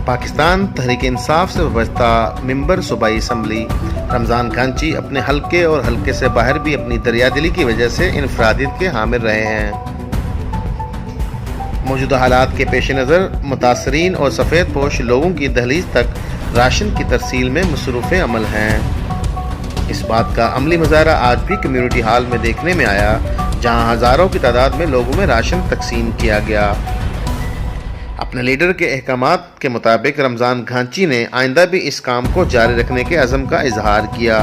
पाकिस्तान तहरीक इंसाफ से वाबस्ता मेंबर सूबाई असम्बली रमज़ान घांची अपने हल्के और हल्के से बाहर भी अपनी दरियादिली की वजह से इनफरादियत के हामिल रहे हैं। मौजूदा हालात के पेश नज़र मुतासरीन और सफ़ेद पोश लोगों की दहलीज तक राशन की तरसील में मसरूफ़ अमल हैं। इस बात का अमली मुजाहरा आज भी कम्यूनिटी हॉल में देखने में आया, जहां हज़ारों की तादाद में लोगों में राशन तकसीम किया गया। अपने लीडर के अहकामात के मुताबिक रमज़ान घांची ने आइंदा भी इस काम को जारी रखने के अज़म का इजहार किया।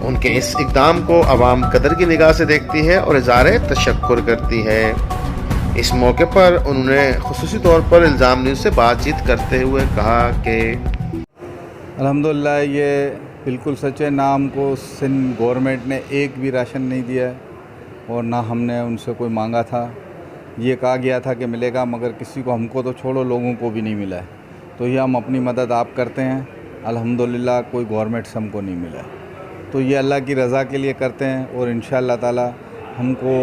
उनके इस इक़दाम को अवाम कदर की निगाह से देखती है और इज़हार तशक्कुर करती है। इस मौके पर उन्होंने खुसूसी तौर पर इल्ज़ाम न्यूज़ से बातचीत करते हुए कहा कि अल्हम्दुलिल्लाह ये बिल्कुल सच है, ना हमको सिंध गवर्नमेंट ने एक भी राशन नहीं दिया है और ना हमने उनसे कोई मांगा था। ये कहा गया था कि मिलेगा, मगर किसी को, हमको तो छोड़ो, लोगों को भी नहीं मिला है। तो ये हम अपनी मदद आप करते हैं। अल्हम्दुलिल्लाह कोई गवर्नमेंट से हमको नहीं मिला है, तो ये अल्लाह की रज़ा के लिए करते हैं और इंशाअल्लाह ताला हमको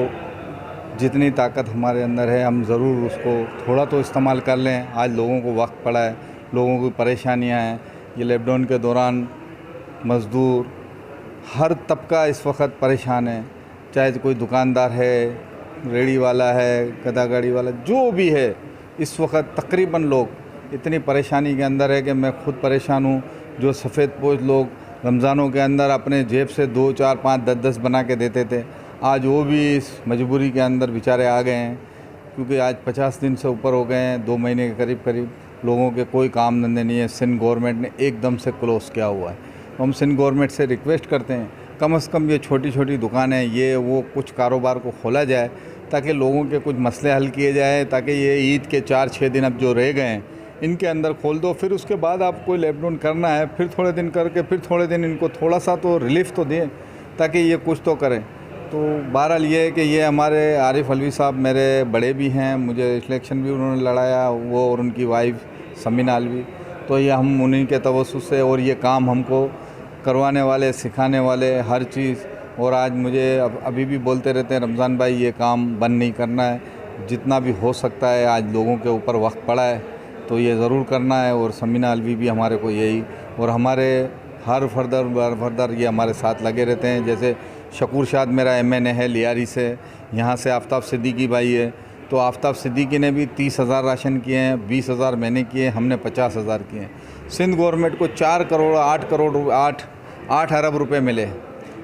जितनी ताकत हमारे अंदर है हम ज़रूर उसको थोड़ा तो इस्तेमाल कर लें। आज लोगों को वक्त पड़ा है, लोगों की परेशानियां हैं। ये लॉकडाउन के दौरान मज़दूर हर तबका इस वक्त परेशान है, चाहे कोई दुकानदार है, रेड़ी वाला है, गधा गाड़ी वाला, जो भी है। इस वक्त तकरीबन लोग इतनी परेशानी के अंदर है कि मैं खुद परेशान हूँ। जो सफ़ेद पोश लोग रमज़ानों के अंदर अपने जेब से 2, 4, 5, 10 बना के देते थे, आज वो भी इस मजबूरी के अंदर बेचारे आ गए हैं, क्योंकि आज 50 दिन से ऊपर हो गए हैं, 2 महीने के करीब लोगों के कोई काम धंधे नहीं है। सिंध गवर्नमेंट ने एकदम से क्लोज़ किया हुआ है। तो हम सिंध गवर्नमेंट से रिक्वेस्ट करते हैं, कम से कम ये छोटी छोटी दुकानें, ये वो कुछ कारोबार को खोला जाए, ताकि लोगों के कुछ मसले हल किए जाए, ताकि ये ईद के 4-6 दिन अब जो रह गए हैं इनके अंदर खोल दो। फिर उसके बाद आप कोई लॉकडाउन करना है, फिर थोड़े दिन करके फिर थोड़े दिन इनको थोड़ा सा तो रिलीफ तो दें, ताकि ये कुछ तो करें। तो बहरहाल ये है कि ये हमारे आरिफ अलवी साहब मेरे बड़े भी हैं, मुझे इलेक्शन भी उन्होंने लड़ाया, वो और उनकी वाइफ समीना अलवी। तो ये हम उन्हीं के तवस्सुस से, और ये काम हमको करवाने वाले, सिखाने वाले, हर चीज़। और आज मुझे अभी भी बोलते रहते हैं, रमज़ान भाई ये काम बंद नहीं करना है, जितना भी हो सकता है, आज लोगों के ऊपर वक्त पड़ा है तो ये ज़रूर करना है। और समीना अलवी भी हमारे को यही, और हमारे हर फर्दर ये हमारे साथ लगे रहते हैं। जैसे शकूर शाद मेरा MNA है लियारी से, यहाँ से आफ्ताब सिद्दीकी भाई है, तो आफ्ताब सिद्दीकी ने भी 30,000 राशन किए हैं, 20,000 मैंने किए, हमने 50,000 किए हैं। सिंध गवर्नमेंट को 4 करोड़ 8 अरब रुपए मिले।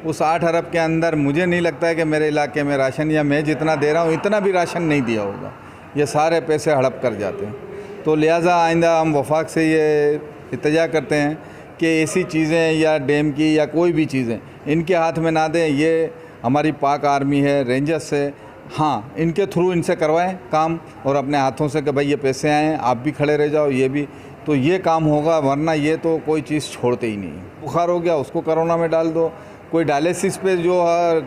उस 8 अरब के अंदर मुझे नहीं लगता है कि मेरे इलाके में राशन, या मैं जितना दे रहा हूँ इतना भी राशन नहीं दिया होगा। ये सारे पैसे हड़प कर जाते हैं। तो लिहाजा आइंदा हम वफाक से ये इल्तिजा करते हैं कि ऐसी चीज़ें या डैम की या कोई भी चीज़ें इनके हाथ में ना दें। ये हमारी पाक आर्मी है, रेंजर्स से, हाँ, इनके थ्रू इनसे करवाएं काम, और अपने हाथों से कि भाई ये पैसे आए हैं, आप भी खड़े रह जाओ, ये भी, तो ये काम होगा। वरना ये तो कोई चीज़ छोड़ते ही नहीं। बुखार हो गया उसको कोरोना में डाल दो। कोई डायलिसिस पे जो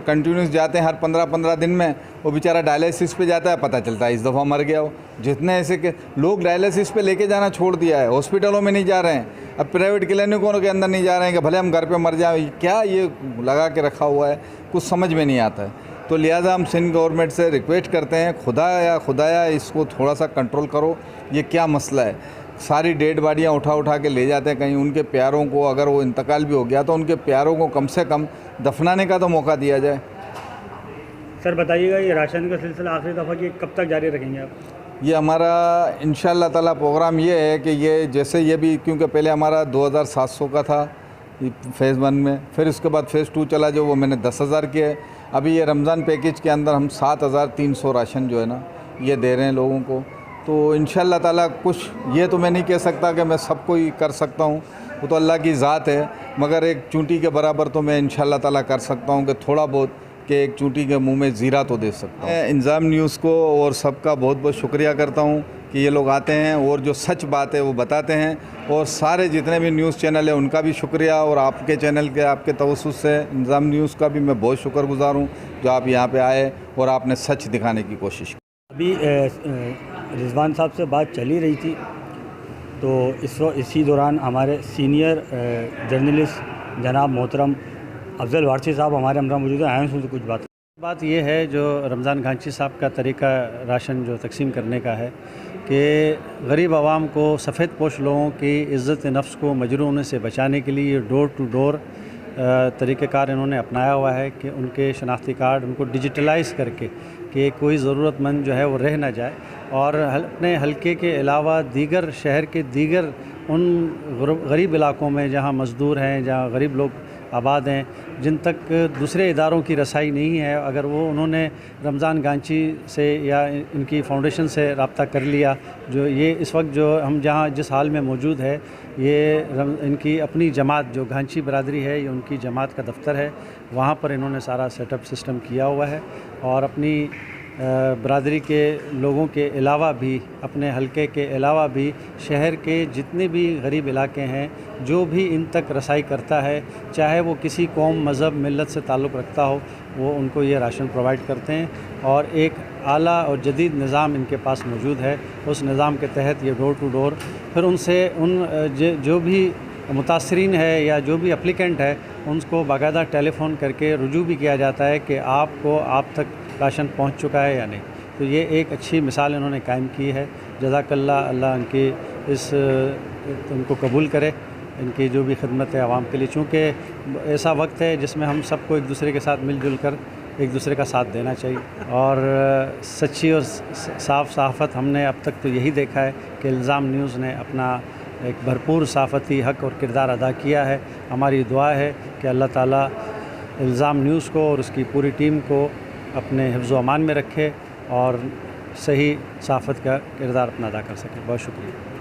कंटिन्यूस जाते हैं हर 15-15 दिन में, वो बेचारा डायलिसिस पे जाता है, पता चलता है इस दफ़ा मर गया हो। जितने ऐसे के लोग डायलिसिस पे लेके जाना छोड़ दिया है, हॉस्पिटलों में नहीं जा रहे हैं, अब प्राइवेट क्लिनिकों के अंदर नहीं जा रहे हैं कि भले हम घर पे मर जाएं। क्या ये लगा के रखा हुआ है, कुछ समझ में नहीं आता है। तो लिहाजा हम सिंध गवर्नमेंट से रिक्वेस्ट करते हैं, खुदाया इसको थोड़ा सा कंट्रोल करो। ये क्या मसला है, सारी डेड बॉडियाँ उठा के ले जाते हैं कहीं। उनके प्यारों को, अगर वो इंतकाल भी हो गया तो उनके प्यारों को कम से कम दफनाने का तो मौका दिया जाए। सर बताइएगा, ये राशन का सिलसिला आखिरी दफ़ा कि कब तक जारी रखेंगे आप? ये हमारा इंशाअल्लाह ताला प्रोग्राम ये है कि ये जैसे ये भी, क्योंकि पहले हमारा 2,700 का था फ़ेज़ 1 में, फिर उसके बाद फ़ेज़ 2 चला जो वो मैंने 10,000 किया है। अभी ये रमज़ान पैकेज के अंदर हम 7,300 राशन जो है ना ये दे रहे हैं लोगों को। तो इंशाअल्लाह ताला कुछ, ये तो मैं नहीं कह सकता कि मैं सबको ही कर सकता हूँ, वो तो अल्लाह की ज़ात है, मगर एक चूंटी के बराबर तो मैं इंशाअल्लाह ताला कर सकता हूँ कि थोड़ा बहुत, कि एक चूंटी के मुंह में ज़ीरा तो दे सकता हूँ। मैं इंज़ाम न्यूज़ को और सबका बहुत बहुत शुक्रिया करता हूँ कि ये लोग आते हैं और जो सच बात है वो बताते हैं, और सारे जितने भी न्यूज़ चैनल है उनका भी शुक्रिया, और आपके चैनल के, आपके तवस्सुस से इंज़ाम न्यूज़ का भी मैं बहुत शुक्रगुज़ार हूँ जो आप यहाँ पर आए और आपने सच दिखाने की कोशिश की। अभी रिजवान साहब से बात चली रही थी, तो इसी दौरान हमारे सीनियर जर्नलिस्ट जनाब मोहतरम अफजल वारसी साहब हमारे हमरा मौजूद हैं, आए उनसे कुछ बात ये है जो रमज़ान घांची साहब का तरीका राशन जो तकसीम करने का है, कि गरीब आवाम को सफ़ेद पोश लोगों की इज़्ज़त नफ्स को मजरूह होने से बचाने के लिए डोर टू डोर तरीक़ेकार इन्होंने अपनाया हुआ है कि उनके शनाख्ती कार्ड उनको डिजिटलाइज़ करके कि कोई ज़रूरतमंद जो है वो रह ना जाए, और अपने हलके के अलावा दीगर शहर के दीगर उन गरीब इलाकों में जहाँ मज़दूर हैं, जहाँ गरीब लोग आबाद हैं, जिन तक दूसरे इदारों की रसाई नहीं है, अगर वो उन्होंने रमज़ान गांची से या इनकी फाउंडेशन से रब्ता कर लिया, जो ये इस वक्त जो हम जहाँ जिस हाल में मौजूद है, ये इनकी अपनी जमात जो गांची बरादरी है, ये उनकी जमात का दफ्तर है, वहाँ पर इन्होंने सारा सेटअप सिस्टम किया हुआ है, और अपनी बरादरी के लोगों के अलावा भी, अपने हलके के अलावा भी शहर के जितने भी गरीब इलाके हैं, जो भी इन तक रसाई करता है, चाहे वो किसी कौम, मज़हब, मिल्लत से ताल्लुक़ रखता हो, वो उनको ये राशन प्रोवाइड करते हैं। और एक आला और जदीद निज़ाम इनके पास मौजूद है। उस निज़ाम के तहत ये डोर टू डोर फिर उनसे जो भी मुतासरीन है या जो भी एप्लीकेंट है, उनको बाकायदा टेलीफ़ोन करके रुजू भी किया जाता है कि आप तक राशन पहुंच चुका है या नहीं। तो ये एक अच्छी मिसाल इन्होंने कायम की है। जज़ाकल्लाह, अल्लाह उनको कबूल करे, इनकी जो भी खिदमत है आवाम के लिए, चूँकि ऐसा वक्त है जिसमें हम सबको एक दूसरे के साथ मिलजुल कर एक दूसरे का साथ देना चाहिए। और सच्ची और साफ़ सहाफ़त हमने अब तक तो यही देखा है कि इल्ज़ाम न्यूज़ ने अपना एक भरपूर सहाफ़ती हक़ और किरदार अदा किया है। हमारी दुआ है कि अल्लाह ताला इल्ज़ाम न्यूज़ को और उसकी पूरी टीम को अपने हिफ्ज़ व अमान में रखे और सही सहाफ़त का किरदार अपना अदा कर सके। बहुत शुक्रिया।